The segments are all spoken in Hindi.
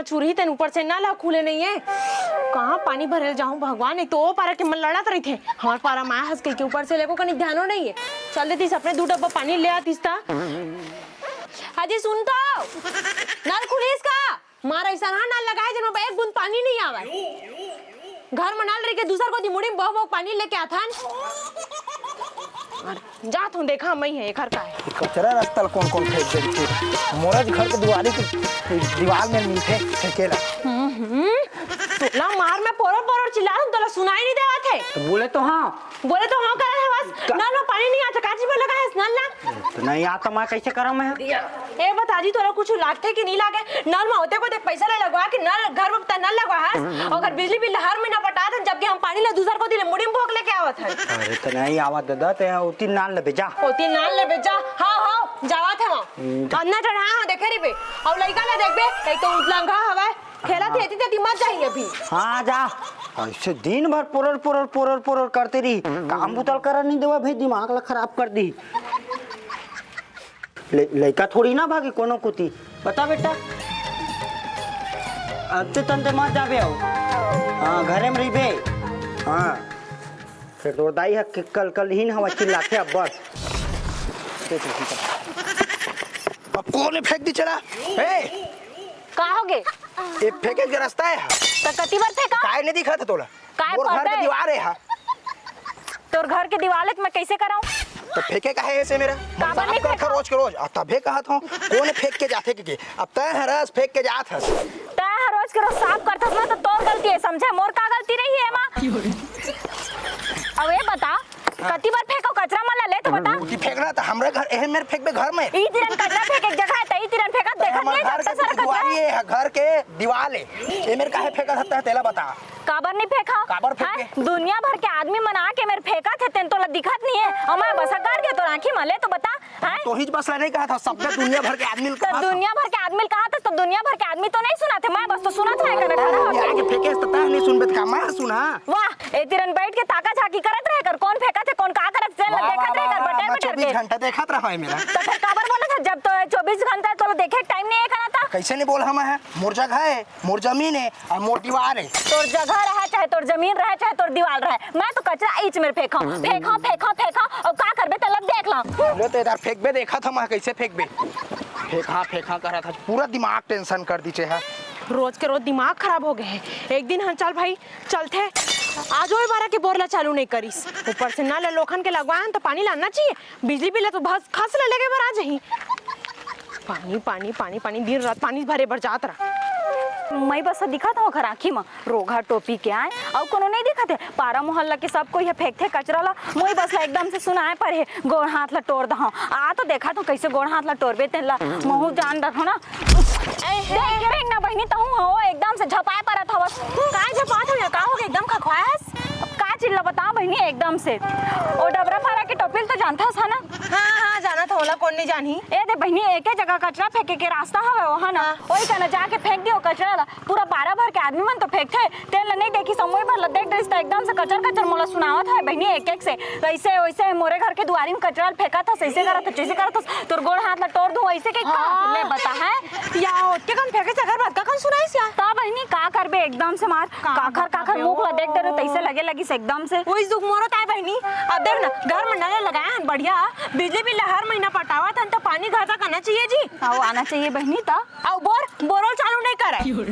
चूरही तेन ऊपर से ना ला खुले नहीं है। कहाँ पानी भरे जाऊं भगवान, एक तो वो पारा के मन लड़त रही थे, हमारे पारा माया हंस के ऊपर से लेको कहीं ध्यानो नहीं है। चल देती अपने 2 डब्बा पानी ले आतीस था। हाजी सुन तो नल खुलीस का मार ऐसा ना नल लगाए जिनमें एक बूंद पानी नहीं आवे। घर में नल रही के दूसर को दी मुड़ी में बहु पानी लेके आथन। जात हूँ देखा मैं है घर का है कचरा रास्ता कौन कौन फेंक देती मोरज घर के दुआरी की दीवार में मिलते फेंकेला। ला मार में पोरो पोरो चिल्ला रहा हूँ तो सुनाई नहीं देवा थे। तो बोले तो हाँ कर रहे बस नल में पानी नहीं आता काजी में लगा है नल ना तो नहीं आता मैं कैसे करा मैं। ए बता जी तोरा कुछ लागते कि नहीं लागे नल में होते को देख पैसा ले लगवा कि नल घर में नल लगवा है अगर बिजली बिल हर महीना पटा थे जबकि हम पानी ले दूसर को दिले मुड़ी में भोग लेके आवत है। अरे तो नहीं आवा दादा ते उती नाल ले बेजा होती नाल ले बेजा। हां जावा थे वहां अन्ना चढ़ा देखे रे बे अब लइका ले देख बे कई तो उतलंगा हवा खेला थी तेती मत जाइए अभी। हाँ जा ऐसे दिन भर पोरर करते रही काम बुतल कर नहीं देवा भाई दिमाग ला खराब कर दी। लड़का थोड़ी ना भागे कोनो कुती बता बेटा अब तो तंते मत जाबे हो। हाँ घरे में रही हाँ फिर तो दाई है कल ही हवा चिल्लाते अब बस अब कौन फेंक दी चला कहाँ हो गए ये फेंके के रास्ता है तो कती बार फेंका काय नहीं दिखा था तोला और घर की दीवार है तोर घर के दीवार मैं कैसे कराऊं तो फेंके का है ऐसे मेरा साफ कर रोज के रोज अब तबे कहा था कौन फेंक के जाते के अब तय हरस फेंक के जात हस तय हर रोज के रोज साफ करथस ना तो तोर गलती है समझे मोर का गलती नहीं है मां। अब ये बता कती बार फेंको कचरा माला ले तो बता की फेंकना था हमरा घर एहे मेरे फेंक बे घर में ई तिरन कचरा फेंक एक जगह है तई तिरन फेंका देखत नहीं घर के दीवार है घर के दीवार है ये मेरे काहे फेंका था तेला बता काबर नहीं फेंका काबर फेंके दुनिया भर के आदमी मना के मेरे फेंका थे तेन तो दिखत नहीं है और मैं बस कर के तो आंखी मले तो बता है तो हिज बस नहीं कहा था सब दुनिया भर के आदमी तो दुनिया भर के आदमी कहा था तो दुनिया भर के आदमी तो नहीं सुना थे मैं बस तो सुना था कर खड़ा हो यार के फेंके तो नहीं सुनबे का मैं सुना वाह ए तिरन बैठ के ताका झाकी करत रहे कर कौन फेंका थे कौन का करत चल देखत रहे कर बटे बटे 24 घंटा देखत रहा है मेरा तो फिर काबर बोला था जब तो 24 घंटा तो देखे टाइम नहीं है करा था कैसे नहीं बोल हम है मोर जगह है मोर जमीन है और मोर दीवार है तोर जगह रहे चाहे तोर जमीन रहे चाहे तोर दीवार रहे मैं तो कचरा ईच में फेंका और का करबे तलब देख ला लो तो इधर फेंकबे देखा था मैं कैसे फेंकबे फेंका करा था पूरा दिमाग टेंशन कर दीचे है रोज के रोज दिमाग खराब हो गए हैं। एक दिन हम चल भाई चलते आज वही बारा के बोरला चालू नहीं करीस ऊपर से ना लोखन के लगवाएं तो पानी लाना चाहिए बिजली बिल तो बस खस ले लगे बर आ जाही पानी पानी पानी पानी दिन रात पानी भरे भर जात रहा मैं बस दिखा था घर आँखी में रोगा टोपी के आए और कोनो नहीं दिखा थे पारा मोहल्ला के सब कोई फेंकते कचरा ला मुई बस ला एकदम से सुनाए पर है गोड़ हाथ ला तोड़ दहा आ तो देखा तो कैसे गोड़ हाथ ला तोड़बे तेला महू जान रखो ना देख ना बहनी तहू हो एकदम से झपाए परत हवस काय झपात हो का हो एकदम खखवास का चिल्ला बता बहनी एकदम से ओ डबरा पारा के टोपिल तो जानता था ना हां जाना था होला कौन नहीं जानी ए दे बहनी एक जगह कचरा फेंके के रास्ता हवे वहां ना ओई कने जाके फेंक दियो कचरा ला पूरा 12 भर के आदमी मन तो फेंकथे तेल नहीं देखी समय भर ल देख देस एकदम से कचर मोला सुनावत है बहनी एक से वैसे वैसे मोरे घर के दुआरी में कचरा फेंका था सही से करा था जैसे करा था तोर गोड़ हाथ ला तोड़ दूं ऐसे के का ले बता है या ओते कन फेंके से घर बात का कन सुनाइस या ता बहनी का करबे एकदम से मार काखर मुंह ला देख दे तैसे लगे लगी से एकदम से ओई दुख मोरत है बहनी अब देख ना घर में नल लगाया बढ़िया बिजली बिल हर महीना पटावा था तो पानी घर तक आना चाहिए जी आओ आना चाहिए बहनी ता आओ बोरोल चालू नहीं करे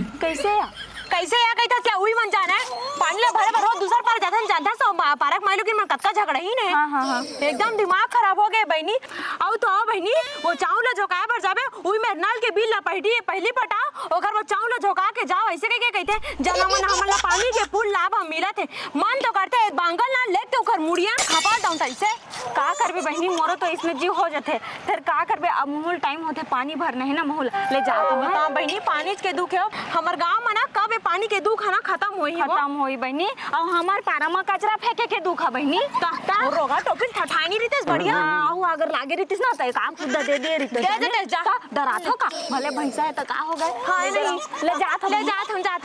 कैसे या कहता क्या हुई मन जाना है पानी ले भरे भरो दूसर पार जाता जानता सो पारक माइलो की मन कतका झगड़ा ही ने हां एकदम दिमाग खराब हो गए बहनी आओ तो आओ बहनी वो चावल झोकाए पर जाबे उई में नल के बिल ला पहली पटाओ ओकर वो चावल झोका के जाओ ऐसे के कहते जना मन हमला पानी के फूल लाभ मिलत है मन तो करते बांगल ना लेके ओकर मुड़िया खपा दऊं तैसे का करबे बहनी मोरो तो इसमें जीव हो जाते फिर का करबे अब मूल टाइम होते पानी भर नहीं ना मोल ले जाता बता बहनी पानी के दुख है हमर गांव में ना कब पानी के दुख है ना खत्म होई बहनी और हमार पारा में कचरा फेंके के दुख है बहनी ता रोगा टोपिन ठठानी रितेस बढ़िया आऊ अगर लागे रितेस ना त काम खुद दे रितेस दे जा डरात हो का भले भैंसा है त का हो गए हां नहीं ले जात हम जात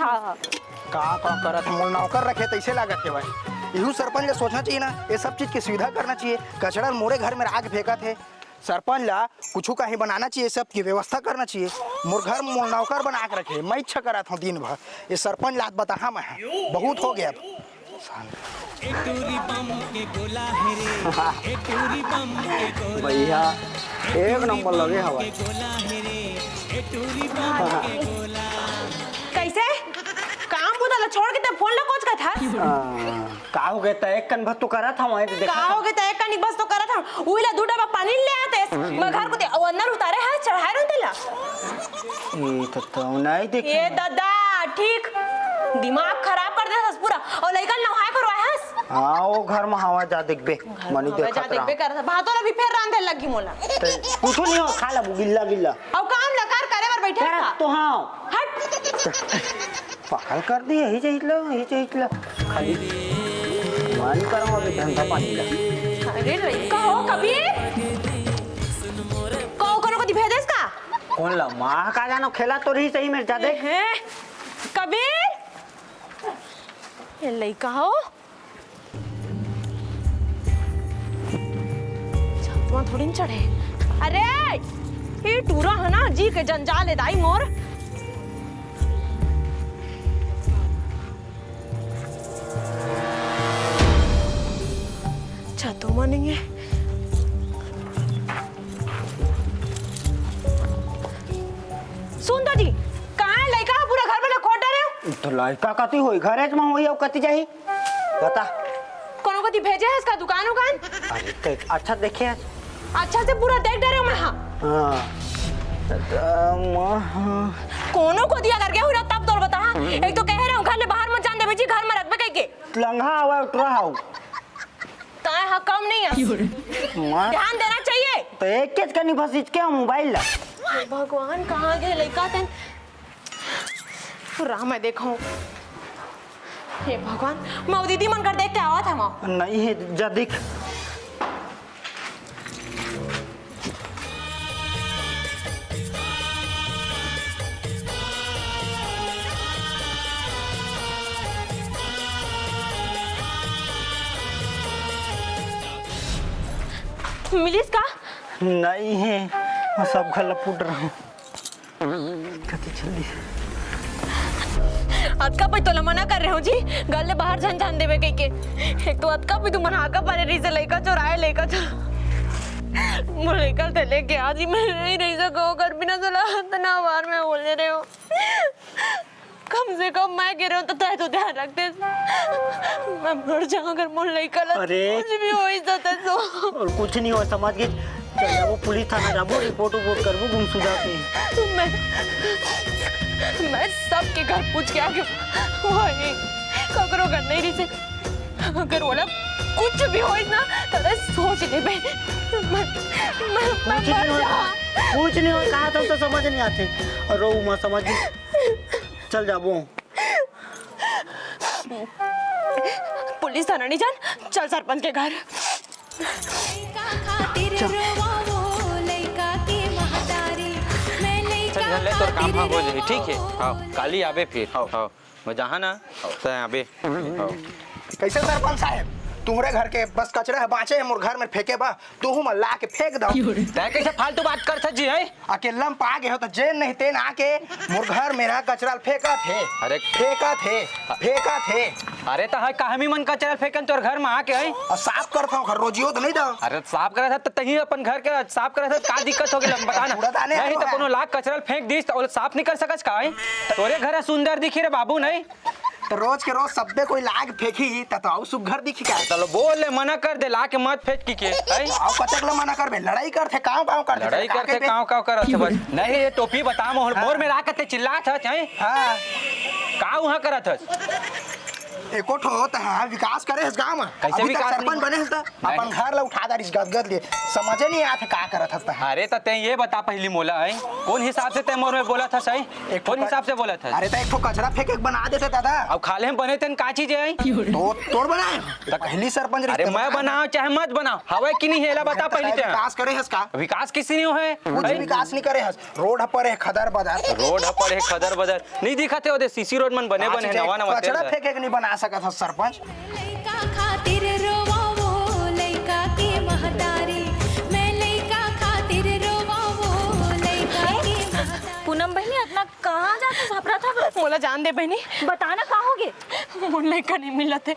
का करत मोल नौकर रखे तैसे लागत है भाई इहू सरपंच ने सोचना चाहिए ना ये सब चीज की सुविधा करना चाहिए कचरा मोरे घर में आग फेंका थे सरपंच ला कुछ कहीं बनाना चाहिए, सब की व्यवस्था करना चाहिए। मोर घर मोर नौकर बना के रखे, मैं इच्छा करा था दिन भर। ये सरपंच लात बता मैं बहुत हो गया। भैया एक नंबर लगे हवा। कैसे काम बुदा छोड़ के ते फोन ला कोच का था का हो गया? एक कन भत तो करा था वहीं देखा। का हो गया ते एक का निक बस तो करा था उइला दूटा बा पानी ले आते मैं घर को ते अंदर उतारे है चढ़ाए रहते ला ये तो नहीं देख। ये दादा ठीक दिमाग खराब कर दे पूरा और लइका नहाए करवाए हस। हां वो घर में हवा जा देखबे मनी देखत जा देखबे कर भातो ला भी फेर रांधे लगी मोला कुछ नहीं हो खा ला गिल्ला गिल्ला अब काम लकार करे बर बैठे था तो हां हट पागल कर दी यही चाहिए खाली मन करो अभी धंधा पानी का। अरे लइका हो कबीर को को भेदेस का कौन ला मां का जानो खेला तो रही सही मेरे जा देख है कबीर ये लइका हो छतवा थोड़ी न चढ़े। अरे ये टूरा है ना जी के जंजाल है दाई मोर। छतों में नहीं है सुन तो जी कहाँ है लइका पूरा घर में खोटा रहे तो लड़का कति होई घरे में होई अब कति जाही बता कोनो कति भेजे है इसका दुकान अरे ते अच्छा देखे अच्छा से पूरा देख डरे मैं हां कोनो को दिया करके हुआ तब तोर बता एक तो कह रहे हो घर ले बाहर मत जान दे बेजी घर में रखबे कह के लंघा आवा उतरा हाउ ताए हाँ कम नहीं है ध्यान देना चाहिए तो एक केस करनी बस इसके मोबाइल ला भगवान कहाँ गए लइका तन राम मैं देखो हे भगवान मैं दीदी मन कर देख के आवा था माँ नहीं है जा देख मिलिस का नहीं है मैं सब घर लपूट रहा हूँ कति जल्दी अतका पे तो मना कर रहे हो जी गल ले बाहर जान देवे कह के एक तो अतका पे तू मना का पारे री से लइका चोराए लइका मुझे लेकर ते लेके आज ही मैं नहीं रही सको कर बिना चला तना बार में बोलने रहे हो कम से कम मैं कह रहा हूँ तो ध्यान रखते मैं मर जाऊँ अगर मुझे लइका कुछ भी हो इस तो और कुछ नहीं हो समझ के चल वो पुलिस थाना जाबो रिपोर्ट करबो गुमशुदा के मैं सबके घर पूछ के आके वही ककरो घर नहीं रही से अगर बोला कुछ भी हो ना तो सोच ले बे कुछ नहीं हो कहा तो समझ नहीं आते और रो मत समझ चल जाबो पुलिस थाना नहीं जान चल सरपंच के घर चल ले तोर काम हो जाए ठीक है आओ काली आबे फिर आओ मैं जहाँ ना तो आबे कैसे सरपंच साहब तुम्हारे घर के बस कचरा है बाँचे है मोर घर में फेंके बा तू ला के फेंक दो कैसे फालतू बात कर जी है अकेला में पा गए हो तो जेन नहीं तेन आके मोर घर मेरा कचरा फेंका थे अरे फेंका थे अरे तो है कहमी मन कचरा फेंकन तोर घर में आके है और साफ करता हूँ घर रोजियो तो नहीं दो अरे साफ करा था तो तही अपन घर के साफ करा था का दिक्कत हो गई बता ना नहीं तो कोनो लाख कचरा फेंक दीस तो साफ नहीं कर सकस का है तोरे घर सुंदर दिखी रे बाबू नहीं तो रोज के रोज सबे कोई लाग फेंकी तो सुघर दिखी क्या चलो बोल ले मना कर दे ला के मत फेंक की के आओ कचकला मना करबे लड़ाई करथे काव करथे लड़ाई करते काव करत बस नहीं ये टोपी बता मोर में रा करते चिल्लात है हां का वहां करत है एको ठो होता है विकास करे इस गांव में कैसे विकास सरपंच बने है अपन घर ला उठा दारिस गदगद लिए समझे नहीं आथे का करत हस अरे त ते ये बता पहली मोला है कौन हिसाब से ते मोर में बोला था सही एक कौन हिसाब से बोला था अरे त एक ठो कचरा फेंक एक बना देते दादा अब खाले हम बने तन का चीज है तो तोड़ बनाए पहली सरपंच अरे मैं बनाओ चाहे मत बनाओ हवे कि नहीं हेला बता पहली ते विकास करे हस का विकास किसी नहीं है कुछ विकास नहीं करे हस रोड पर है खदर बाजार रोड पर है खदर बाजार नहीं दिखते ओदे सीसी रोड मन बने नवा नवा कचरा फेंक एक नहीं बना सकत हस सरपंच लइका खातिर रोवावो लइका की महतारी मैं लइका मोला जान दे बहनी, बताना का होगे? मोर लड़का नहीं मिला थे।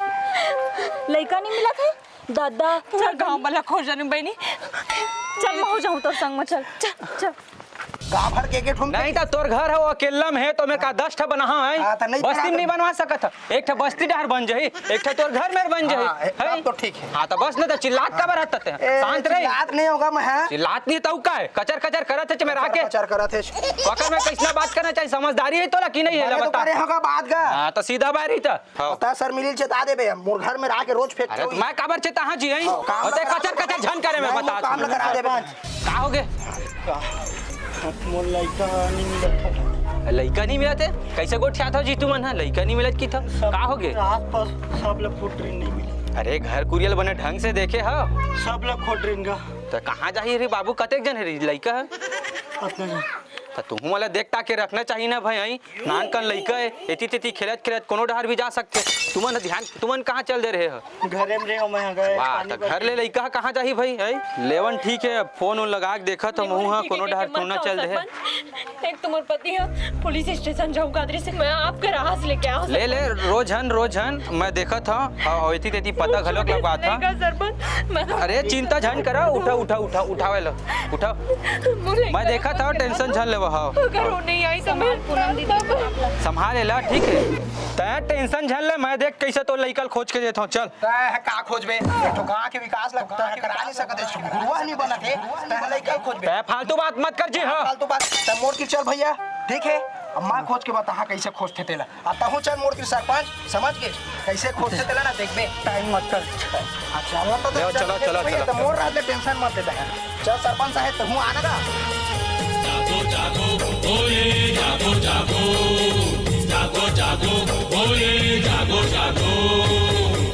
लड़का नहीं मिला थे दादा। चल गाँव वाला खोज जानी बहनी। चल मैं हो जाऊँ तो संग में। चल चल गाँव भर के ठुम नहीं तो तोर घर है वो अकेला में है तो मैं का 10 ठा बना हाँ, है तो नहीं बस्ती बना में नहीं बनवा सकत है। एक ठा बस्ती डहर बन जाई, एक ठा तोर घर में बन हाँ, जाई। तब तो ठीक है। हाँ तो बस नहीं तो चिल्लात का बरत है, शांत रही। चिल्लात नहीं होगा मैं। हाँ चिल्लात नहीं तो का है कचर कचर करत है मैं राके प्रचार करा थे। वकर में कैसना बात करना चाहिए, समझदारी है तो कि नहीं है तो बता। करे होगा बात का। हाँ तो सीधा बारी था। पता सर मिलिल चेता दे बे मोर घर में रह के रोज फेंक अरे तो मैं काबर चेता हाँ जी है काम होते लगा- कचर कचर झन करे मैं बता काम लगा दे बे। का हो गए मोर लड़का नहीं मिला था। लड़का नहीं मिला थे कैसे गोठिया था जी तू मन लड़का नहीं मिलत की था का हो गए आस पास सब लोग खोटरीन नहीं मिले। अरे घर कुरियल बने ढंग से देखे हा सब लोग खोटरीन का तो कहाँ जाही रे बाबू कतेक जन है रे लड़का है पता नहीं। तो तुम वाला देख ताक के रखना चाहिए ना भाई आई नान कन लड़का है एती तेती खेलत खेलत कोनो डहर भी जा सकते तुमन ध्यान तुमन कहाँ चल दे रहे हो घरे में रहे मैं गए वाह तो घर ले लड़का कहाँ जाही भाई आई लेवन ठीक है फोन उन लगा के देखा तो मुँह कोनो डहर तू ना चल दे एक तुम्हारे पति है पुलिस स्टेशन जाऊँ कादरी से मैं आपके राह से लेके आओ ले ले रोजन मैं देखा था और एती तेती पता घलोक लगा था सरपंच मैं अरे चिंता झन करा उठावे लो उठा मैं देखा था टेंशन झन ले वहाँ अगर वो नहीं आई तो मैं संभाले ला ठीक है तय टेंशन झन ले मैं देख कैसे तो लइकल खोज के देता हूँ चल तय का खोजबे तो गांव के विकास लगता है करा नहीं सकते गुरुआ नहीं बना थे तय लइका खोजबे तय फालतू बात मत कर जी हाँ फालतू बात तय मोड़ की चल भैया ठीक है अब मां खोज के बता कैसे खोजते तेला आता हूं चल मोड़ की सरपंच समझ के कैसे खोजते तेला ना देखबे टाइम मत कर अच्छा वो तो चलो तो मोड़ रात ले टेंशन मत देता है चल सरपंच साहब तो हूं आना का जागो ओए जागो ओए जागो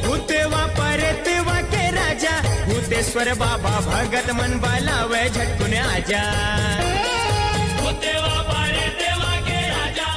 भूतेवा परतेवा के राजा भूतेश्वर बाबा भगत मन बालावे झटकुन आजा देवा पारे देवा के राजा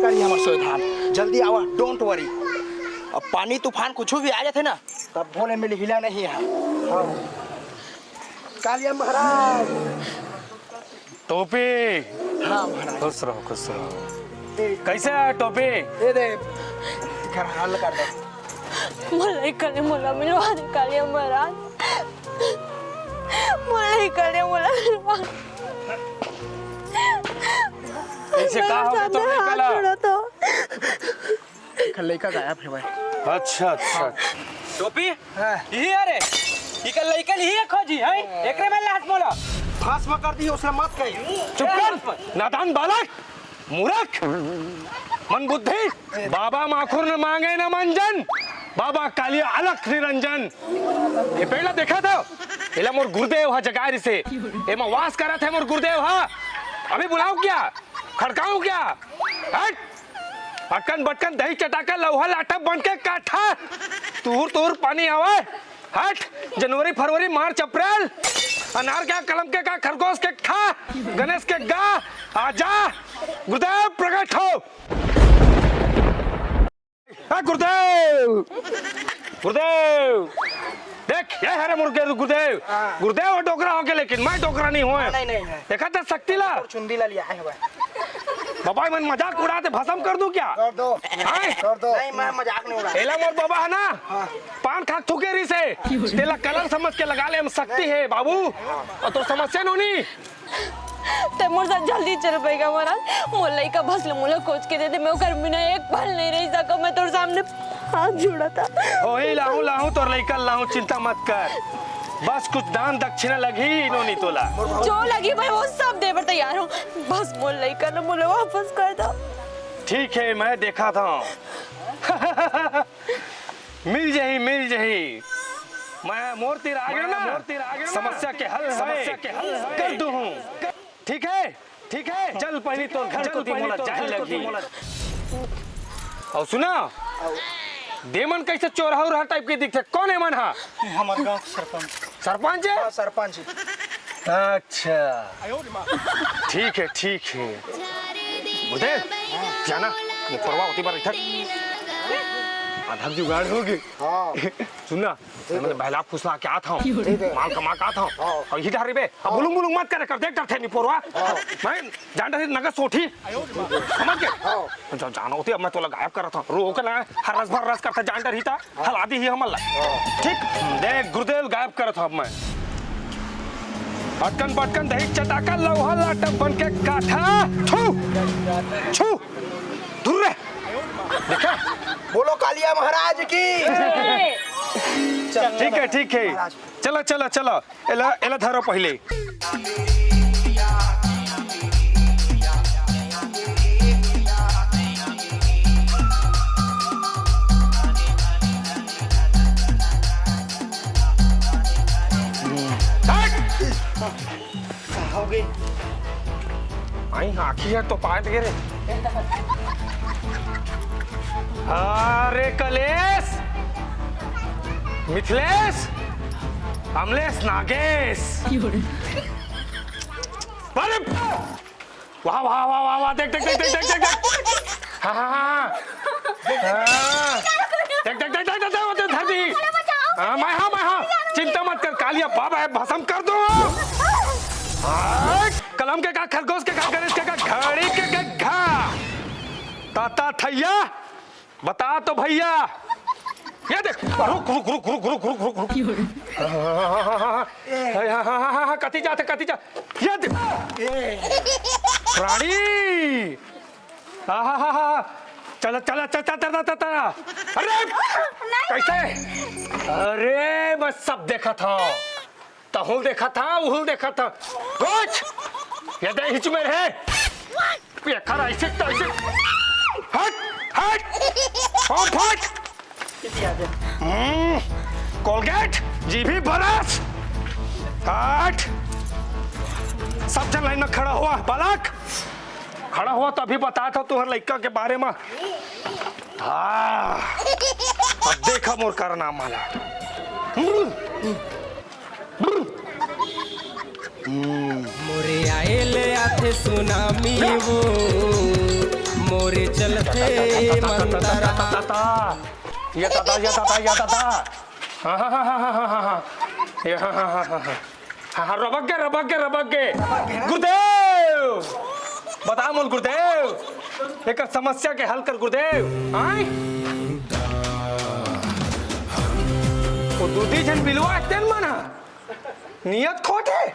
जल्दी आवा डोंट वरी अब पानी तूफान कुछ भी आ जाते ना तब भोले मिल हिला नहीं है हाँ। कालिया महाराज टोपी हाँ महाराज खुश रहो कैसे है टोपी दे घर हल कर दो मलाई कने मोला मिलवा दे कालिया महाराज मलाई कने मोला मिलवा कैसे कहा होगा तो निकला लड़का गायब है भाई अच्छा टोपी हाँ। यही अरे ये कल लइकल ही खोजी है एकरे में लाश मोला फांस में कर दी उसने मत कही चुप कर नादान बालक मूर्ख मन बुद्धि बाबा माखुर न मांगे न मंजन बाबा कालिया अलख निरंजन ये पहला देखा था एला मोर गुरुदेव हा जगार से एमा वास करा थे मोर गुरुदेव हा अभी बुलाओ क्या खड़काऊं क्या हट अटकन बटकन दही चटाका लौहा लाटा बन के काठा तूर पानी आवे हट जनवरी फरवरी मार्च अप्रैल अनार क्या कलम के का खरगोश के खा गणेश के गा आजा गुरुदेव प्रकट हो गुरुदेव देख ये है गुरुदेव गुरुदेव डोकरा हो के लेकिन मैं डोकरा नहीं हुआ नहीं देखा था शक्ति ला चुंदी ला लिया है भाई बाबा मन मजाक उड़ाते भस्म कर दूं क्या कर दो नहीं मैं मजाक नहीं उड़ा एला मोर बाबा है ना पान खाक थूकेरी से तेला कलर समझ के लगा ले हम शक्ति है बाबू और तो समस्या नोनी ते मोर साथ जल्दी चल पाएगा महाराज मोलाई का भसले मोला खोज के दे दे मैं घर में एक पल नहीं रह सका मैं तोर सामने हाथ जोड़ा था ओही लाहूं तोर लइकल लाहूं चिंता मत कर बस कुछ दान दक्षिणा लगी इन्होंने तोला जो लगी मैं वो सब दे पर तैयार हूँ बस मोलाई का ना मोला वापस कर दो ठीक है मैं देखा था मिल जही मैं मूर्ति आ गया ना समस्या के हल कर दूं हूँ ठीक है चल पहली तो घर को दी मोला चाहे लगी और सुना देमन कैसे चोरहा उरहा टाइप के दिखते कौन है मन हा हमारे गांव सरपंच सरपंच है सरपंच अच्छा ठीक है बुधेव जाना ये परवावती पर इधर आधा जुगाड़ हो गई सुनना मैं बहला फुसला के आता हूँ माल कमा के आता हूँ और इधर रे बे अब बुलुंग बुलुंग मत करे कर देख डर थे नहीं पोरवा मैं जान रही नगर सोठी समझ के जब जाना होती अब मैं तो गायब कर रहा था रो के ना हर रस करता जान डर ही था हला दी ही हमला ठीक देख गुरुदेव गायब कर था अब मैं अटकन पटकन दही चटाका लोहा लाटम बन के काठा छू छू दूर रे देखा बोलो कालिया महाराज की ठीक है चलो एला धरो पहले हो गई आई आखी है तो पाए रे अरे कलेश मिथिलेश अमलेश नागेश अरे वाह वाह वाह वाह वाह देख हाँ देख धरती मैं हाँ चिंता मत कर कालिया बाबा है भस्म कर दो कलम के का खरगोश के का गणेश के का घड़ी के घा ताता थैया बता तो भैया ये देख रुक कती जा ये देख प्राणी चल अरे कैसे अरे मैं सब देखा था तहुल देखा था उहुल देखा था कुछ ये दे हिच में रहे ये खरा ऐसे हट कोलगेट जीभी बरस हट सब जन लाइन में खड़ा हुआ बालक खड़ा हुआ तो अभी बता था तुम्हारे लड़का के बारे में अब देखा मोर करना माला मोरे आएले आथे सुनामी वो मोरे चलते मंदरा ये ताता हाँ रबक के गुरुदेव बता मोल गुरुदेव एक समस्या के हल कर गुरुदेव आए वो दूधी जन बिलवा तेन मना नियत खोट है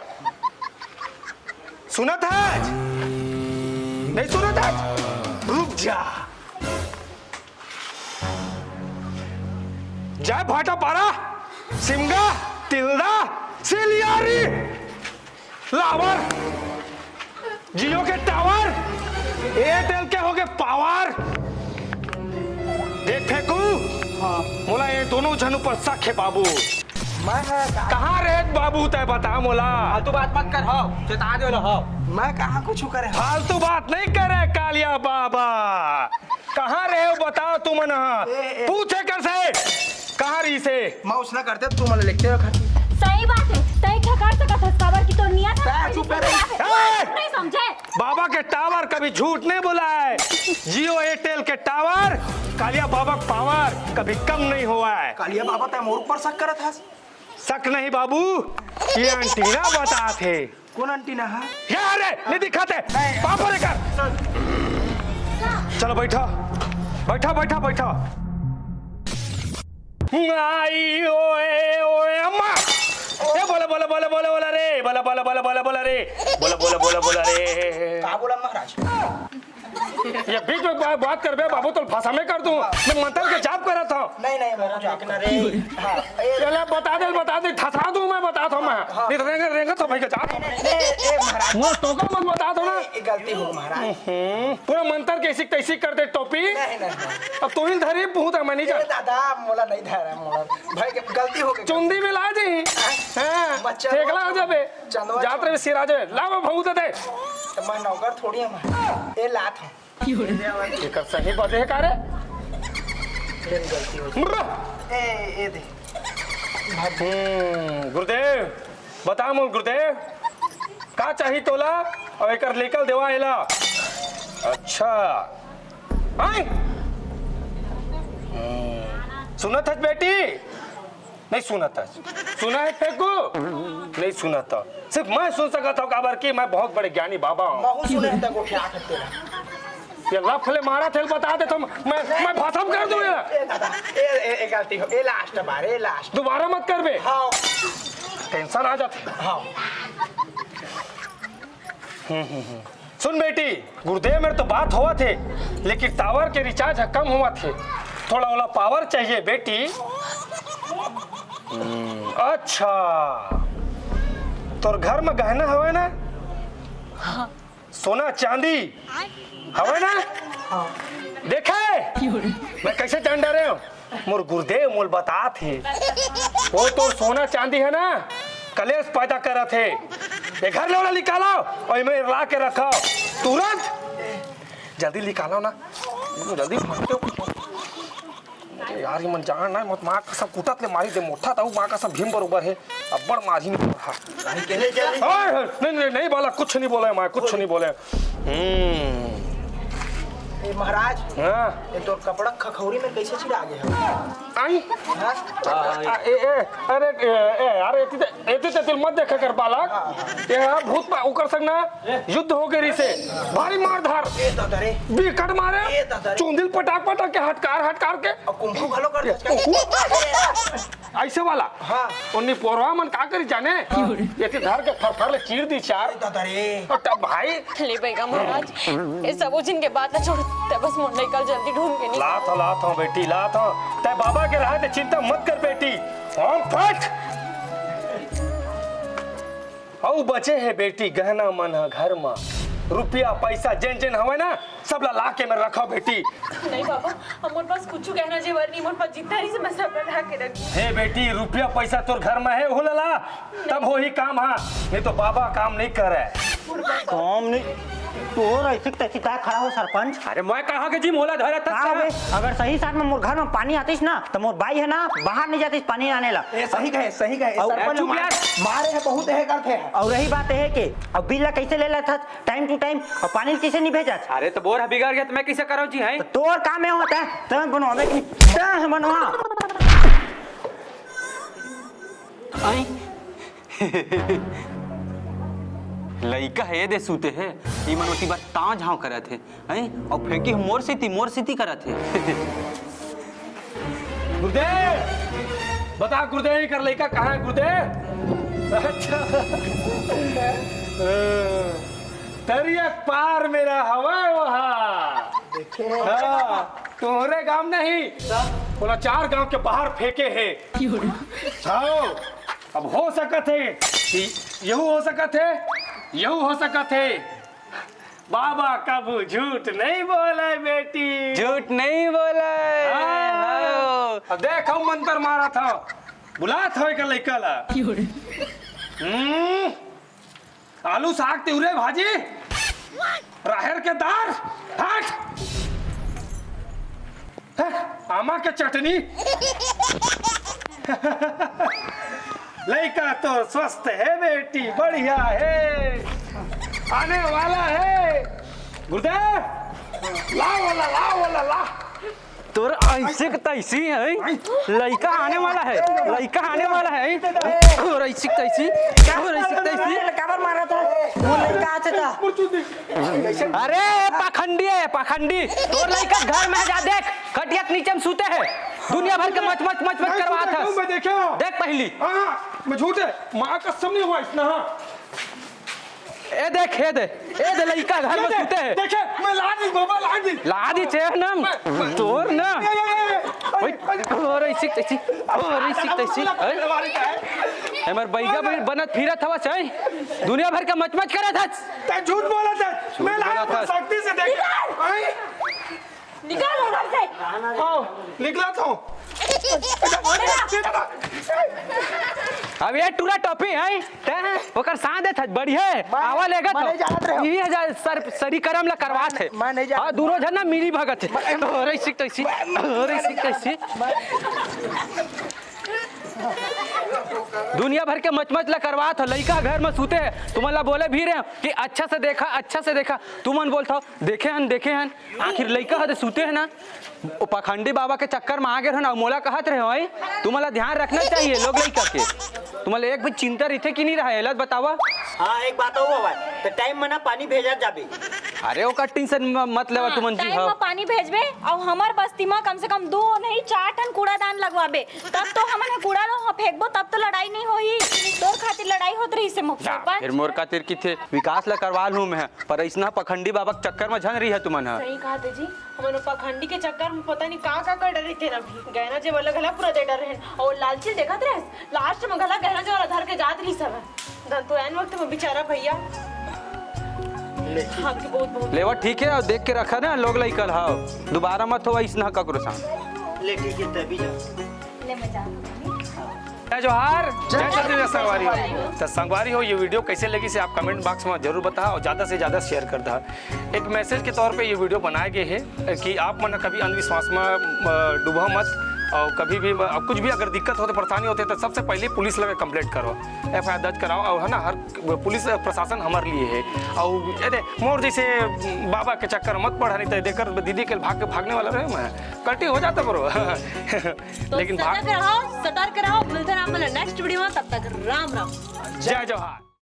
सुना था नहीं सुना था रुक जा जय भाटा पारा सिमगा तिल्दा सिलियारी लावर जियो के टावर एयरटेल के हो गए पावर देख फेंकू मोला ये दोनों जनों पर शक है बाबू कहाँ रहे बाबू तय बता मोला फालतू बात मत कर हो चेता दे लो हो मैं कहाँ कुछ करे फालतू बात नहीं करे कालिया बाबा कहाँ रहे हो बताओ तुम ना पूछे कर से कहाँ रही से मैं उसने करते तू मैंने लिखते हो सही बात है तय क्या कर सकता था खबर की तो नियत है चुप कर नहीं समझे बाबा के टावर कभी झूठ नहीं बोला है जियो एयरटेल के टावर कालिया बाबा पावर कभी कम नहीं हुआ है कालिया बाबा तय मोर ऊपर शक करत है शक नहीं बाबू ये एंटीना बता थे कौन एंटीना है यार नहीं दिखाते पापा लेकर चलो बैठा आई ओए अम्मा ए बोला रे बोला रे कहाँ बोला महाराज ये बीच में बात कर बे बाबू तो भाषा में कर दूं मैं मंत्र के जाप कर रहा था नहीं महाराज आपने रे हाँ चले बता दे ठसा दूं मैं बता था मैं नहीं रेंगे तो भाई का जाप ए महाराज वो तो का मत बता दो ना ये गलती हो महाराज पूरा मंत्र कैसी तैसी कर दे टोपी नहीं अब तू ही धरी बहुत है मैं नहीं जा दादा मोला नहीं धरा मोला भाई गलती हो गई चुंदी में ला दी हां बच्चा ठेकला हो जाबे चंदवा जात्रे में सिरा जाए ला बहुत दे मैं नौकर थोड़ी है ये लात हूँ एकर सही बदे है कारे ए दे गुरुदेव बता मोल गुरुदेव का चाहिए तोला और एक लेकर देवा एला। अच्छा आए सुनत है बेटी नहीं सुनत है सुना है फेंकू नहीं सुना था सिर्फ मैं सुन सका था काबर की मैं बहुत बड़े ज्ञानी बाबा हूँ। बहुत सुने हैं तक उठा करते ये लफले मारा थे बता दे तो मैं खत्म कर दूँ ए दादा ए गलती हो ए लास्ट बार ए लास्ट दोबारा मत कर बे हाँ टेंशन आ जाती। हाँ सुन बेटी गुरुदेव मेरे तो बात हुआ थे लेकिन टावर के रिचार्ज कम हुआ थे थोड़ा वाला पावर चाहिए बेटी। अच्छा तोर घर में गहना हवे ना सोना चांदी हवे ना देखे मैं कैसे जान डरे हूँ मोर गुरुदेव मोल बता थे वो तो सोना चांदी है ना कलेश पैदा करा थे ये घर ले निकालो और मैं ला के रखो तुरंत जल्दी निकालो ना जल्दी यार ये मन जान ना मत माँ का सब कुटत ले मारी दे मोटा था माँ का सब भीम बरोबर है अब बड़ माझी नहीं नहीं बोला कुछ नहीं बोला मैं कुछ नहीं बोले। ए महाराज हाँ ये तो कपड़ा खखौरी में कैसे छिड़ा गया आई अरे अरे एते तिल मत देखा कर बालक ये भूत उकर संग ना युद्ध हो गई से भारी मार धार ए दादा रे बिकट मारे चुंदिल पटाक पटाक के हटकार के और कुंफू घलो कर दे ऐसे वाला हाँ उन्नी पोरवा मन का करी जाने ये धर के फरफर ले चीर दी चार दादा रे और तब भाई ले बेगा महाराज ये सब जिन के बात ना छोड़ ते बस मुंडे कल जल्दी ढूंढ के नहीं लात हो बेटी लात हो ते बाबा के रहा ते चिंता मत कर बेटी हम फट औ बचे है बेटी गहना मन घर में रुपया पैसा जेन जेन हवे ना सब ला के में रखो बेटी। नहीं बाबा हमारे पास कुछ कहना जेवर नहीं हमारे पास जितना ही से मैं सब ला के रखी हे बेटी रुपया पैसा तोर घर में है हुलला तब हो ही काम हाँ नहीं तो बाबा काम नहीं करे काम नहीं तोर ऐसे तैसी ता खड़ा हो सरपंच। अरे मैं कहा कि जी मोला धरा था का बे अगर सही साथ में मोर घर में पानी आतीस ना तो मोर बाई है ना बाहर नहीं जातीस पानी आने ला। ए सही कहे सरपंच चुप यार। मारे है बहुत है करते हैं और रही बात है कि अब बिल कैसे ले लेता टाइम टू टाइम और पानी कैसे नहीं भेजा अरे तो बोर बिगाड़ गया तो मैं कैसे करूँ जी है तोर काम में होता है तो बनवावे की बनवा लइका है दे सूते है ई मनोती बात ता झाव करत है हैं और फेंकी मोर सीती करत है। गुरुदेव बता गुरुदेव कर लइका कहाँ है गुरुदेव। अच्छा तरिया पार मेरा हवा वहाँ हाँ, तुम्हारे गांव नहीं बोला 4 गांव के बाहर फेंके है अब हो सकत है यहू हो सकत है यहू हो सकत है बाबा कबू झूठ नहीं बोले बेटी झूठ नहीं बोला अब देखो मंत्र मारा था बुला था एक लड़का ला आलू साग तिउरे भाजी राहर के दाल हट आमा के चटनी लड़का तो स्वस्थ है बेटी बढ़िया है आने वाला है गुरुदेव ला तोर ऐसे तैसी है लड़का आने वाला है और ऐसी तैसी काबर मारा था वो लड़का आते था अरे पाखंडी तोर लड़का घर में जा देख खटिया के नीचे में सूते है दुनिया भर के मच करवा था मैं देखा देख पहली मैं झूठे माँ का सब नहीं हुआ इतना ए देख लड़का घर में सूते है देखे मैं लादी छे ना तोर ना और ऐसी तैसी हमर बैगा बनत फिरत हवा छै दुनिया भर का मच करत है झूठ बोला था मैं लाया शक्ति से देख निकाल घर से। हाँ निकला तो अब ये टूरा टॉपी है ते ओकर साथ है बढ़िया आवा लेगा मैं नहीं जानत रहे हो। ये हजार सरी करम ला करवात है मैं नहीं जानत। हां दोनों जन ना मिली भगत है अरे सिक तैसी अरे सिक तैसी दुनिया भर के मचमच ला करवात हो लइका घर में सूते है तुम्हारा बोले भी रहे कि अच्छा से देखा तुमन बोलता हो देखे हन आखिर लइका है सूते है ना पखंडी बाबा के चक्कर में आ गए हो ना मोला कहत रहे हो तुम्हारा ध्यान रखना चाहिए लोग लइका के तुम्हारे एक भी चिंता रही कि नहीं रहा है बतावा। हाँ एक बात हो बाबा तो टाइम में ना पानी भेजा जाबे। अरे वो कटिंग से मत लेवा तुमन जी टाइम हो में पानी भेजबे और हमार बस्ती में कम से कम 2 नहीं 4 टन कूड़ादान लगवाबे तब तो हमन कूड़ा लो फेंकबो तब तो लड़ाई नहीं होई तोर खातिर लड़ाई होत रही से मुखिया फिर मोर खातिर की थे विकास ला करवा लूं मैं पर इसना पखंडी बाबा के चक्कर में झन रही है तुमन हा। सही कहा जी हमन पखंडी के चक्कर में पता नहीं का कर डरे थे ना भी गहना जे वाला गला पूरा दे डर रहे और लालची देखत रहे लास्ट में गला गहना जे वाला धर के जात रही सब धन तो एन वक्त में बेचारा भैया आपके बहुत लेवा ठीक है और देख के रखा ना लोग लाई कल हाओ दोबारा मत हो इसना ककरो साथ ले ठीक है तभी जा ले मजा जय जोहार जय छत्तीसगढ़ संगवारी हो तो संगवारी हो ये वीडियो कैसे लगी से आप कमेंट बॉक्स में जरूर बताओ और ज़्यादा से ज़्यादा शेयर कर दा। एक मैसेज के तौर पे ये वीडियो बनाए गए है कि आप मन कभी अंधविश्वास में डूबो मत और कभी भी कुछ भी अगर दिक्कत होते परेशानी होते तो सबसे पहले पुलिस लगे कंप्लेंट करो FIR दर्ज कराओ और है ना हर पुलिस प्रशासन हमारे लिए है और अरे मोर जैसे बाबा के चक्कर मत पड़ा नहीं तो देखकर दीदी के भागने वाला रहे मैं कल्टी हो जाता ब्रो लेकिन सतर्क रहो मिलते हैं आप नेक्स्ट वीडियो में तब तक राम राम जय जोहार।